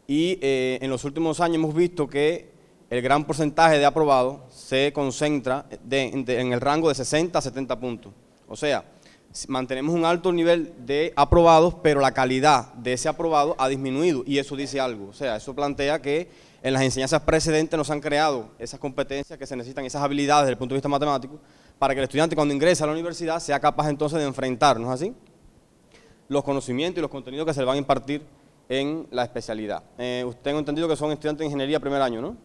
Y en los últimos años hemos visto que el gran porcentaje de aprobados se concentra en el rango de 60 a 70 puntos. O sea, mantenemos un alto nivel de aprobados, pero la calidad de ese aprobado ha disminuido, y eso dice algo. O sea, eso plantea que en las enseñanzas precedentes nos han creado esas competencias que se necesitan, esas habilidades desde el punto de vista matemático, para que el estudiante cuando ingresa a la universidad sea capaz entonces de enfrentar, ¿no es así?, los conocimientos y los contenidos que se le van a impartir en la especialidad. Tengo entendido que son estudiantes de ingeniería primer año, ¿no?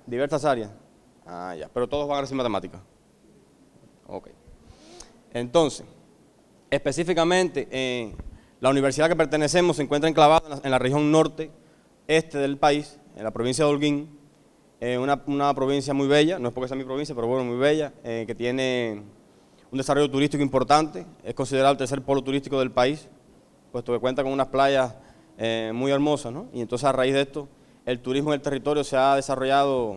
Diversas áreas. Ah, ya, pero todos van a recibir matemáticas. Ok. Entonces, específicamente, la universidad a la que pertenecemos se encuentra enclavada en la región norte-este del país, en la provincia de Holguín, una provincia muy bella, no es porque sea mi provincia, pero bueno, muy bella, que tiene un desarrollo turístico importante, es considerado el tercer polo turístico del país, puesto que cuenta con unas playas muy hermosas, ¿no? Y entonces a raíz de esto, el turismo en el territorio se ha desarrollado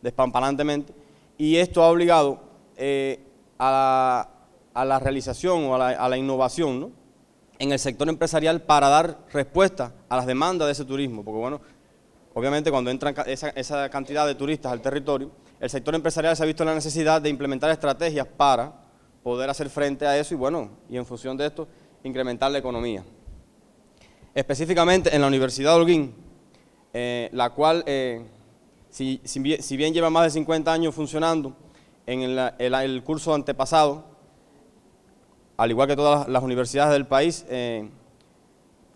despampanantemente, y esto ha obligado a la realización o a la innovación, ¿no?, en el sector empresarial para dar respuesta a las demandas de ese turismo, porque bueno, obviamente cuando entran esa cantidad de turistas al territorio, el sector empresarial se ha visto la necesidad de implementar estrategias para poder hacer frente a eso y bueno, y en función de esto, incrementar la economía. Específicamente en la Universidad de Holguín, la cual, si bien lleva más de 50 años funcionando, en el curso antepasado, al igual que todas las universidades del país,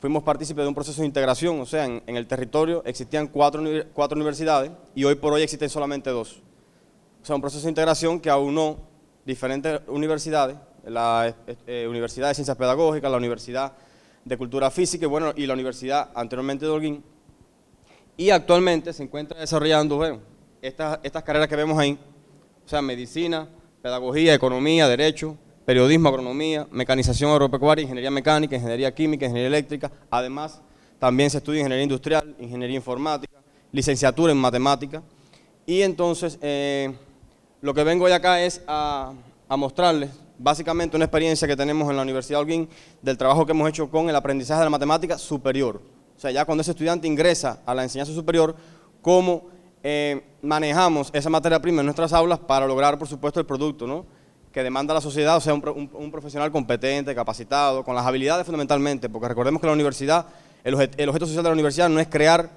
fuimos partícipes de un proceso de integración, o sea, en el territorio existían cuatro universidades y hoy por hoy existen solamente 2. O sea, un proceso de integración que aunó diferentes universidades, la Universidad de Ciencias Pedagógicas, la Universidad de Cultura Física y la Universidad anteriormente de Holguín, y actualmente se encuentra desarrollando, bueno, estas carreras que vemos ahí, o sea, medicina, pedagogía, economía, derecho, periodismo, agronomía, mecanización agropecuaria, ingeniería mecánica, ingeniería química, ingeniería eléctrica. Además, también se estudia ingeniería industrial, ingeniería informática, licenciatura en matemática. Y entonces, lo que vengo hoy acá es a mostrarles básicamente una experiencia que tenemos en la Universidad de Holguín del trabajo que hemos hecho con el aprendizaje de la matemática superior. O sea, ya cuando ese estudiante ingresa a la enseñanza superior, cómo manejamos esa materia prima en nuestras aulas para lograr, por supuesto, el producto, ¿no?, que demanda la sociedad, o sea, un profesional competente, capacitado, con las habilidades fundamentalmente, porque recordemos que la universidad, el objeto social de la universidad no es crear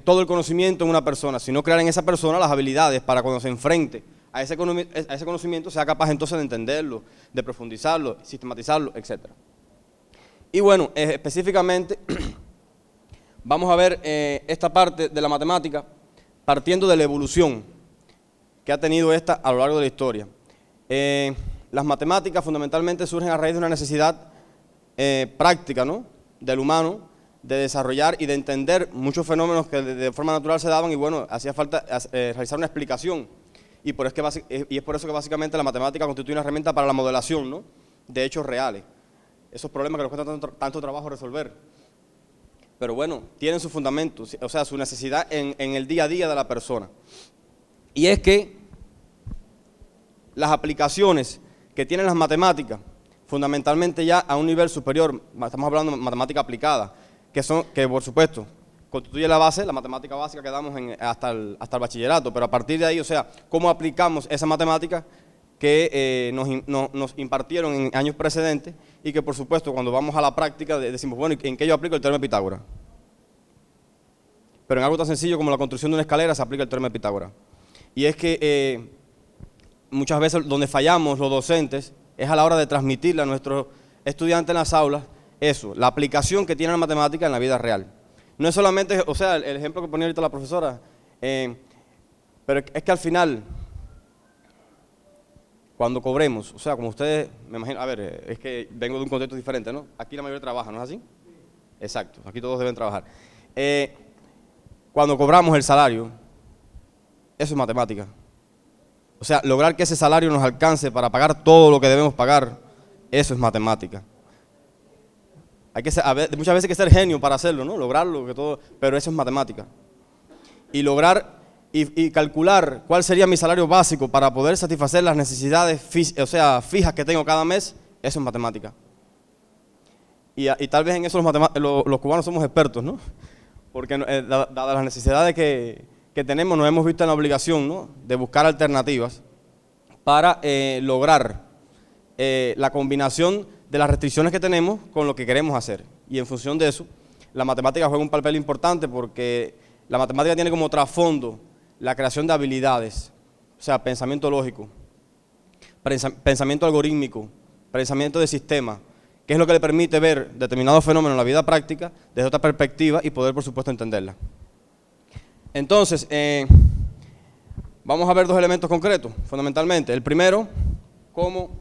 todo el conocimiento en una persona, sino crear en esa persona las habilidades para cuando se enfrente a ese conocimiento sea capaz entonces de entenderlo, de profundizarlo, sistematizarlo, etc. Y bueno, específicamente vamos a ver esta parte de la matemática partiendo de la evolución que ha tenido esta a lo largo de la historia. Las matemáticas fundamentalmente surgen a raíz de una necesidad práctica, ¿no?, del humano, de desarrollar y de entender muchos fenómenos que de forma natural se daban y bueno, hacía falta realizar una explicación. Y es por eso que básicamente la matemática constituye una herramienta para la modelación, ¿no?, de hechos reales. Esos problemas que nos cuesta tanto trabajo resolver. Pero bueno, tienen su fundamento, o sea, su necesidad en el día a día de la persona. Y es que las aplicaciones que tienen las matemáticas, fundamentalmente ya a un nivel superior, estamos hablando de matemática aplicada, que por supuesto constituye la base, la matemática básica que damos hasta el bachillerato, pero a partir de ahí, o sea, cómo aplicamos esa matemática que nos impartieron en años precedentes y que por supuesto cuando vamos a la práctica decimos, bueno, ¿en qué yo aplico el teorema de Pitágoras? Pero en algo tan sencillo como la construcción de una escalera se aplica el teorema de Pitágoras. Y es que muchas veces donde fallamos los docentes es a la hora de transmitirle a nuestros estudiantes en las aulas eso, la aplicación que tiene la matemática en la vida real. No es solamente, o sea, el ejemplo que ponía ahorita la profesora, pero es que al final, cuando cobremos, o sea, como ustedes, me imagino, a ver, es que vengo de un contexto diferente, ¿no? Aquí la mayoría trabaja, ¿no es así? Exacto, aquí todos deben trabajar. Cuando cobramos el salario, eso es matemática. O sea, lograr que ese salario nos alcance para pagar todo lo que debemos pagar, eso es matemática. Muchas veces hay que ser genio para hacerlo, ¿no? Lograrlo, pero eso es matemática. Y lograr y calcular cuál sería mi salario básico para poder satisfacer las necesidades fijas que tengo cada mes, eso es matemática. Y tal vez en eso los cubanos somos expertos, ¿no? Porque dadas las necesidades que tenemos, nos hemos visto en la obligación, ¿no?, de buscar alternativas para lograr la combinación de las restricciones que tenemos con lo que queremos hacer. Y en función de eso, la matemática juega un papel importante porque la matemática tiene como trasfondo la creación de habilidades, o sea, pensamiento lógico, pensamiento algorítmico, pensamiento de sistema, que es lo que le permite ver determinados fenómenos en la vida práctica desde otra perspectiva y poder, por supuesto, entenderla. Entonces, vamos a ver dos elementos concretos, fundamentalmente. El primero, cómo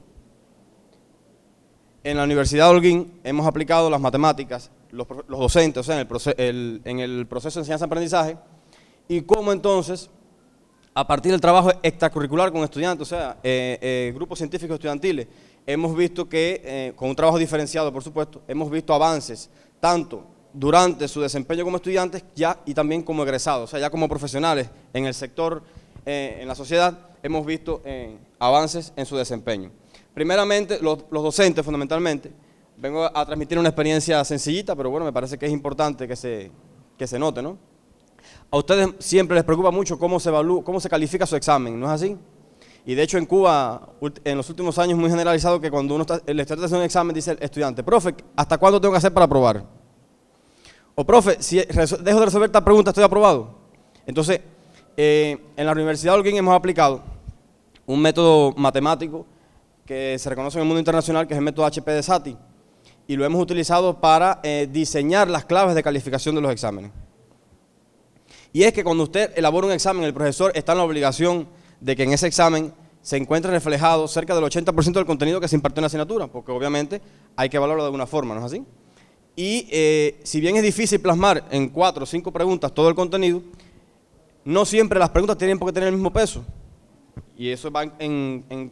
en la Universidad de Holguín hemos aplicado las matemáticas, los docentes, o sea, en el proceso de enseñanza-aprendizaje, y cómo entonces, a partir del trabajo extracurricular con estudiantes, o sea, grupos científicos estudiantiles, hemos visto que, con un trabajo diferenciado, por supuesto, hemos visto avances, tanto durante su desempeño como estudiantes ya y también como egresados, o sea, ya como profesionales en el sector, en la sociedad, hemos visto avances en su desempeño. Primeramente, los docentes, fundamentalmente, vengo a transmitir una experiencia sencillita, pero bueno, me parece que es importante que se note, ¿no? A ustedes siempre les preocupa mucho cómo se evalúa, cómo se califica su examen, ¿no es así? Y de hecho en Cuba, en los últimos años, es muy generalizado que cuando uno le está haciendo un examen, dice el estudiante, profe, ¿hasta cuándo tengo que hacer para aprobar? O profe, si dejo de resolver esta pregunta, ¿estoy aprobado? Entonces, en la Universidad de Holguín hemos aplicado un método matemático que se reconoce en el mundo internacional, que es el método HP de Sati, y lo hemos utilizado para diseñar las claves de calificación de los exámenes. Y es que cuando usted elabora un examen, el profesor está en la obligación de que en ese examen se encuentre reflejado cerca del 80% del contenido que se impartió en la asignatura, porque obviamente hay que evaluarlo de alguna forma, ¿no es así? Y si bien es difícil plasmar en 4 o 5 preguntas todo el contenido, no siempre las preguntas tienen por qué tener el mismo peso. Y eso va en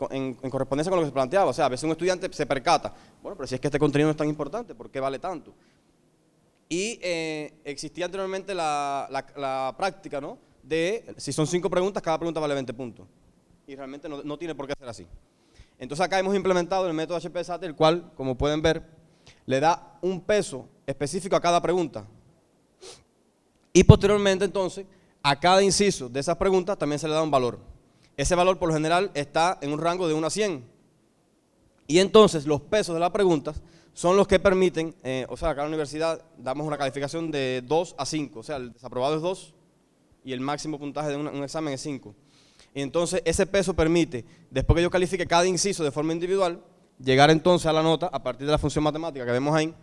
correspondencia con lo que se planteaba. O sea, a veces un estudiante se percata, bueno, pero si es que este contenido no es tan importante, ¿por qué vale tanto? Y existía anteriormente la práctica, ¿no? De, si son 5 preguntas, cada pregunta vale 20 puntos. Y realmente no tiene por qué ser así. Entonces acá hemos implementado el método HP-SAT, el cual, como pueden ver, le da un peso específico a cada pregunta. Y posteriormente, entonces, a cada inciso de esas preguntas también se le da un valor. Ese valor, por lo general, está en un rango de 1 a 100. Y entonces, los pesos de las preguntas son los que permiten, o sea, acá en la universidad damos una calificación de 2 a 5, o sea, el desaprobado es 2 y el máximo puntaje de un examen es 5. Y entonces ese peso permite, después que yo califique cada inciso de forma individual, llegar entonces a la nota a partir de la función matemática que vemos ahí.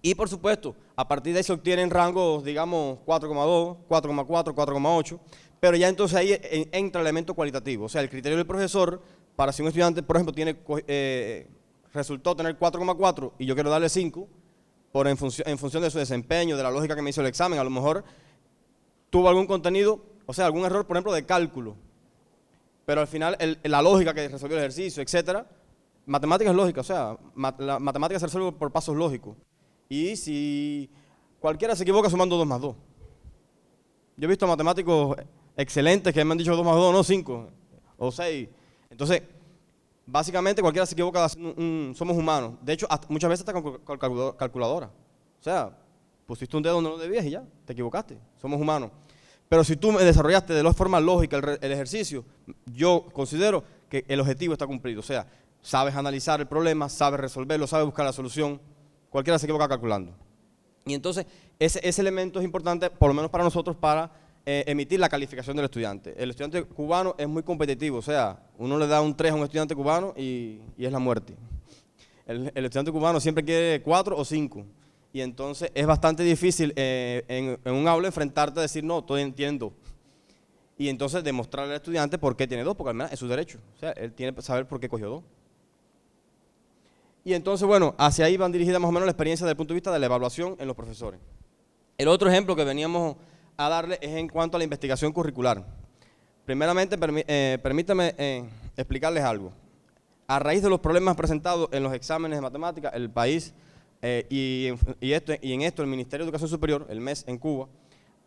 Y por supuesto, a partir de ahí se obtienen rangos, digamos, 4,2, 4,4, 4,8, pero ya entonces ahí entra el elemento cualitativo, o sea, el criterio del profesor para si un estudiante, por ejemplo, resultó tener 4,4 y yo quiero darle 5, en función de su desempeño, de la lógica que me hizo el examen, a lo mejor tuvo algún contenido, o sea, algún error, por ejemplo, de cálculo, pero al final la lógica que resolvió el ejercicio, etcétera, matemática es lógica, o sea, la matemática se resuelve por pasos lógicos, y si cualquiera se equivoca sumando 2 más 2. Yo he visto matemáticos excelentes que me han dicho 2 más 2, no 5 o 6, entonces básicamente cualquiera se equivoca, somos humanos. De hecho, muchas veces está con calculadora. O sea, pusiste un dedo donde no debías y ya, te equivocaste. Somos humanos. Pero si tú desarrollaste de forma lógica el ejercicio, yo considero que el objetivo está cumplido. O sea, sabes analizar el problema, sabes resolverlo, sabes buscar la solución. Cualquiera se equivoca calculando. Y entonces, ese elemento es importante, por lo menos para nosotros, para emitir la calificación del estudiante. El estudiante cubano es muy competitivo, o sea, uno le da un 3 a un estudiante cubano y es la muerte. El estudiante cubano siempre quiere 4 o 5 y entonces es bastante difícil en un aula enfrentarte a decir no, todos tienen 2. Y entonces demostrarle al estudiante por qué tiene 2, porque al menos es su derecho, o sea, él tiene que saber por qué cogió 2. Y entonces, bueno, hacia ahí van dirigidas más o menos la experiencia desde el punto de vista de la evaluación en los profesores. El otro ejemplo que veníamos a darle es en cuanto a la investigación curricular. Primeramente, permítame explicarles algo. A raíz de los problemas presentados en los exámenes de matemáticas, el país, y en esto el Ministerio de Educación Superior, el MES en Cuba,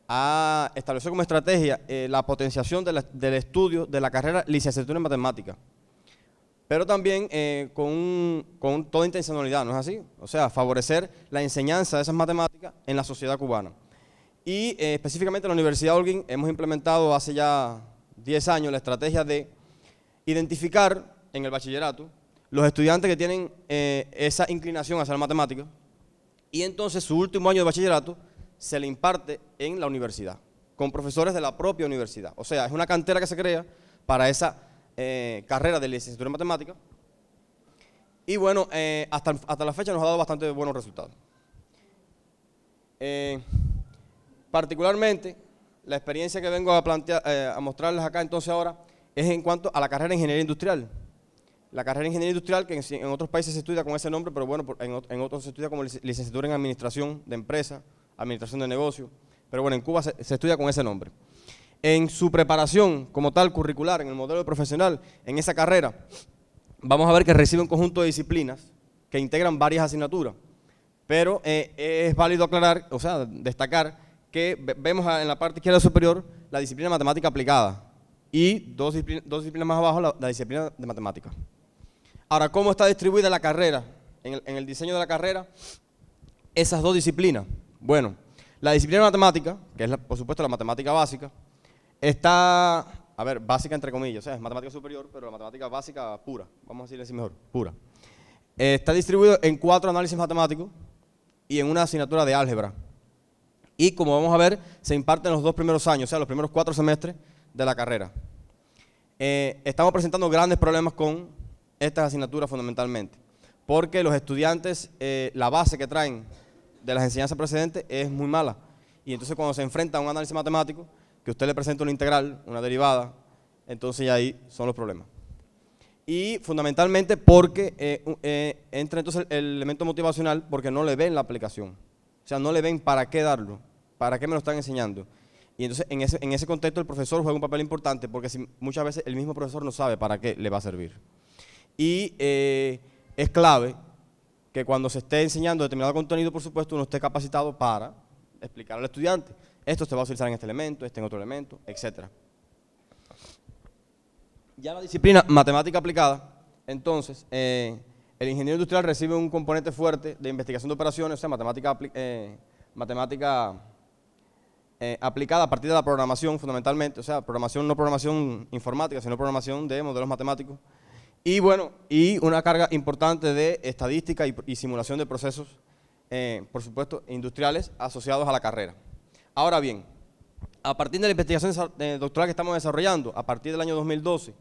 ha establecido como estrategia la potenciación del estudio de la carrera licenciatura en matemáticas. Pero también con toda intencionalidad, ¿no es así? O sea, favorecer la enseñanza de esas matemáticas en la sociedad cubana. Y específicamente en la Universidad de Holguín hemos implementado hace ya 10 años la estrategia de identificar en el bachillerato los estudiantes que tienen esa inclinación hacia la matemática y entonces su último año de bachillerato se le imparte en la universidad, con profesores de la propia universidad. O sea, es una cantera que se crea para esa carrera de licenciatura en matemática y bueno, hasta la fecha nos ha dado bastante buenos resultados. Particularmente, la experiencia que vengo a plantear, a mostrarles acá entonces ahora, es en cuanto a la carrera de Ingeniería Industrial. La carrera de Ingeniería Industrial, que en otros países se estudia con ese nombre, pero bueno, en otros se estudia como licenciatura en Administración de Empresa, Administración de Negocio, pero bueno, en Cuba se estudia con ese nombre. En su preparación como tal curricular, en el modelo profesional, en esa carrera, vamos a ver que recibe un conjunto de disciplinas que integran varias asignaturas, pero es válido aclarar, o sea, destacar que vemos en la parte izquierda superior la disciplina de matemática aplicada y dos disciplinas más abajo la disciplina de matemática. Ahora, ¿cómo está distribuida la carrera? En el diseño de la carrera, esas dos disciplinas. Bueno, la disciplina de matemática, que es por supuesto la matemática básica, está, a ver, básica entre comillas, o sea, es matemática superior, pero la matemática básica pura, vamos a decirle así mejor, pura. Está distribuido en 4 análisis matemáticos y en una asignatura de álgebra. Y como vamos a ver, se imparte en los 2 primeros años, o sea, los primeros 4 semestres de la carrera. Estamos presentando grandes problemas con estas asignaturas fundamentalmente, porque los estudiantes, la base que traen de las enseñanzas precedentes es muy mala. Y entonces cuando se enfrenta a un análisis matemático, que usted le presenta una integral, una derivada, entonces ya ahí son los problemas. Y fundamentalmente porque entra entonces el elemento motivacional, porque no le ven la aplicación. O sea, no le ven para qué darlo, para qué me lo están enseñando. Y entonces en ese contexto el profesor juega un papel importante, porque muchas veces el mismo profesor no sabe para qué le va a servir. Y es clave que cuando se esté enseñando determinado contenido, por supuesto, uno esté capacitado para explicar al estudiante. Esto se va a utilizar en este elemento, este en otro elemento, etc. Ya la disciplina matemática aplicada, entonces, el ingeniero industrial recibe un componente fuerte de investigación de operaciones, o sea, matemática aplicada a partir de la programación fundamentalmente, o sea, programación, no programación informática, sino programación de modelos matemáticos. Y bueno, y una carga importante de estadística y simulación de procesos, por supuesto, industriales asociados a la carrera. Ahora bien, a partir de la investigación doctoral que estamos desarrollando, a partir del año 2012,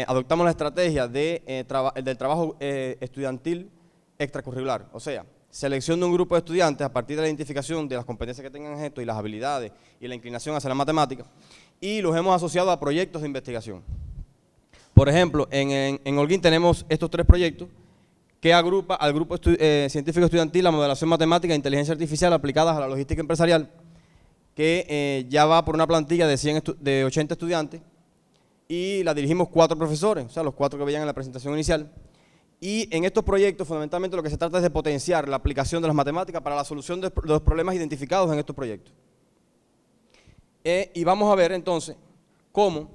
adoptamos la estrategia del trabajo estudiantil extracurricular, o sea, selección de un grupo de estudiantes a partir de la identificación de las competencias que tengan esto y las habilidades y la inclinación hacia la matemática, y los hemos asociado a proyectos de investigación. Por ejemplo, en Holguín tenemos estos 3 proyectos que agrupa al grupo científico estudiantil la modelación matemática e inteligencia artificial aplicadas a la logística empresarial, que ya va por una plantilla de 80 estudiantes, y la dirigimos 4 profesores, o sea, los 4 que veían en la presentación inicial. Y en estos proyectos, fundamentalmente, lo que se trata es de potenciar la aplicación de las matemáticas para la solución de los problemas identificados en estos proyectos. Y vamos a ver, entonces, cómo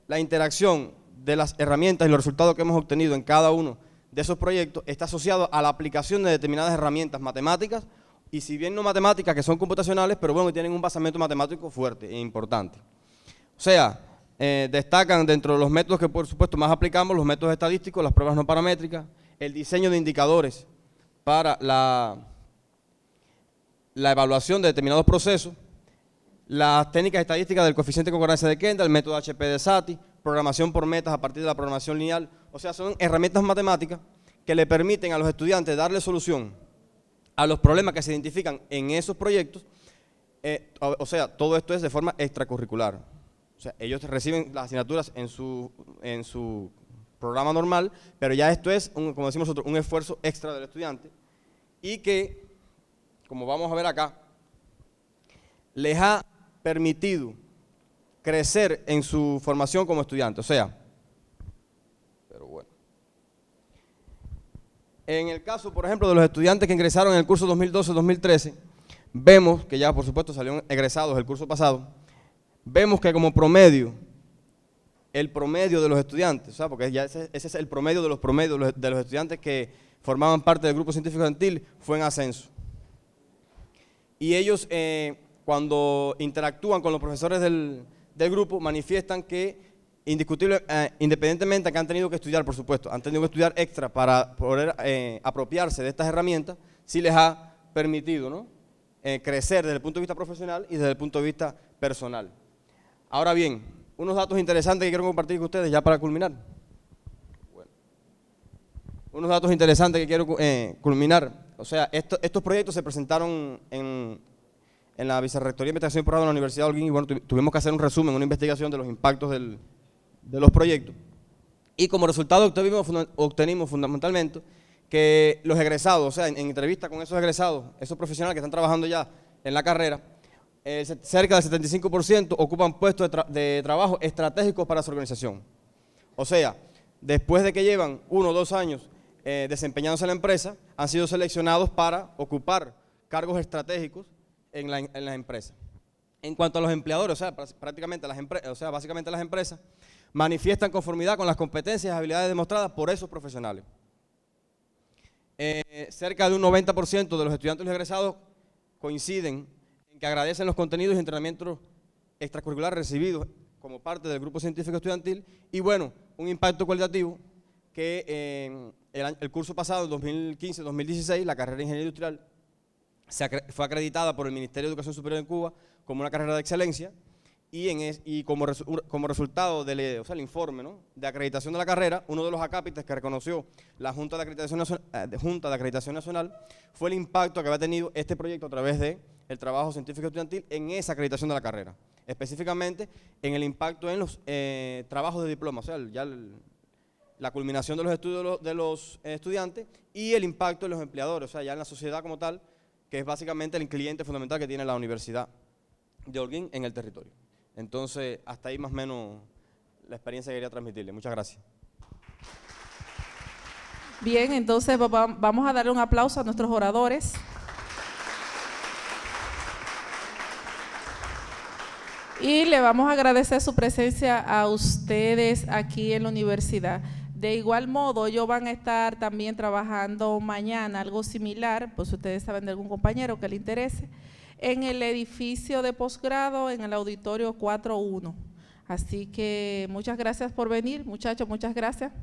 la interacción de las herramientas y los resultados que hemos obtenido en cada uno de esos proyectos está asociado a la aplicación de determinadas herramientas matemáticas, y si bien no matemáticas, que son computacionales, pero bueno, tienen un basamento matemático fuerte e importante. O sea, destacan dentro de los métodos que por supuesto más aplicamos, los métodos estadísticos, las pruebas no paramétricas, el diseño de indicadores para la evaluación de determinados procesos, las técnicas estadísticas del coeficiente de concordancia de Kendall, el método HP de Sati, programación por metas a partir de la programación lineal. O sea, son herramientas matemáticas que le permiten a los estudiantes darle solución a los problemas que se identifican en esos proyectos. O sea, todo esto es de forma extracurricular. O sea, ellos reciben las asignaturas en su programa normal, pero ya esto es, como decimos nosotros, un esfuerzo extra del estudiante, y que, como vamos a ver acá, les ha permitido crecer en su formación como estudiante. O sea, pero bueno. En el caso, por ejemplo, de los estudiantes que ingresaron en el curso 2012-2013, vemos que ya, por supuesto, salieron egresados el curso pasado, vemos que como promedio, el promedio de los estudiantes, o sea, porque ya ese es el promedio de los promedios de los estudiantes que formaban parte del grupo científico estudiantil, fue en ascenso. Y ellos, cuando interactúan con los profesores del grupo, manifiestan que independientemente de que han tenido que estudiar, por supuesto, han tenido que estudiar extra para poder apropiarse de estas herramientas, sí les ha permitido, ¿no?, crecer desde el punto de vista profesional y desde el punto de vista personal. Ahora bien, unos datos interesantes que quiero compartir con ustedes ya para culminar. Bueno, unos datos interesantes que quiero culminar. O sea, estos proyectos se presentaron en en la Vicerrectoría de Investigación y Posgrado de la Universidad de Holguín, y bueno, tuvimos que hacer un resumen, una investigación de los impactos de los proyectos. Y como resultado obtenimos fundamentalmente que los egresados, o sea, en entrevista con esos egresados, esos profesionales que están trabajando ya en la carrera, cerca del 75% ocupan puestos de trabajo estratégicos para su organización. O sea, después de que llevan 1 o 2 años desempeñándose en la empresa, han sido seleccionados para ocupar cargos estratégicos en la empresa. En cuanto a los empleadores, o sea, prácticamente básicamente las empresas manifiestan conformidad con las competencias y habilidades demostradas por esos profesionales. Cerca de un 90% de los estudiantes egresados coinciden en que agradecen los contenidos y entrenamientos extracurriculares recibidos como parte del grupo científico estudiantil, y bueno, un impacto cualitativo que el curso pasado, 2015-2016, la carrera de Ingeniería Industrial fue acreditada por el Ministerio de Educación Superior en Cuba como una carrera de excelencia, y como resultado del informe, ¿no?, de acreditación de la carrera, uno de los acápites que reconoció la Junta de Acreditación Nacional fue el impacto que había tenido este proyecto a través del trabajo científico estudiantil en esa acreditación de la carrera, específicamente en el impacto en los trabajos de diploma, o sea, ya la culminación de los estudios de los estudiantes y el impacto en los empleadores, o sea, ya en la sociedad como tal, que es básicamente el cliente fundamental que tiene la Universidad de Holguín en el territorio. Entonces, hasta ahí más o menos la experiencia que quería transmitirle. Muchas gracias. Bien, entonces vamos a darle un aplauso a nuestros oradores. Y le vamos a agradecer su presencia a ustedes aquí en la universidad. De igual modo, ellos van a estar también trabajando mañana algo similar, pues ustedes saben de algún compañero que le interese, en el edificio de posgrado, en el auditorio 4.1. Así que muchas gracias por venir, muchachos, muchas gracias.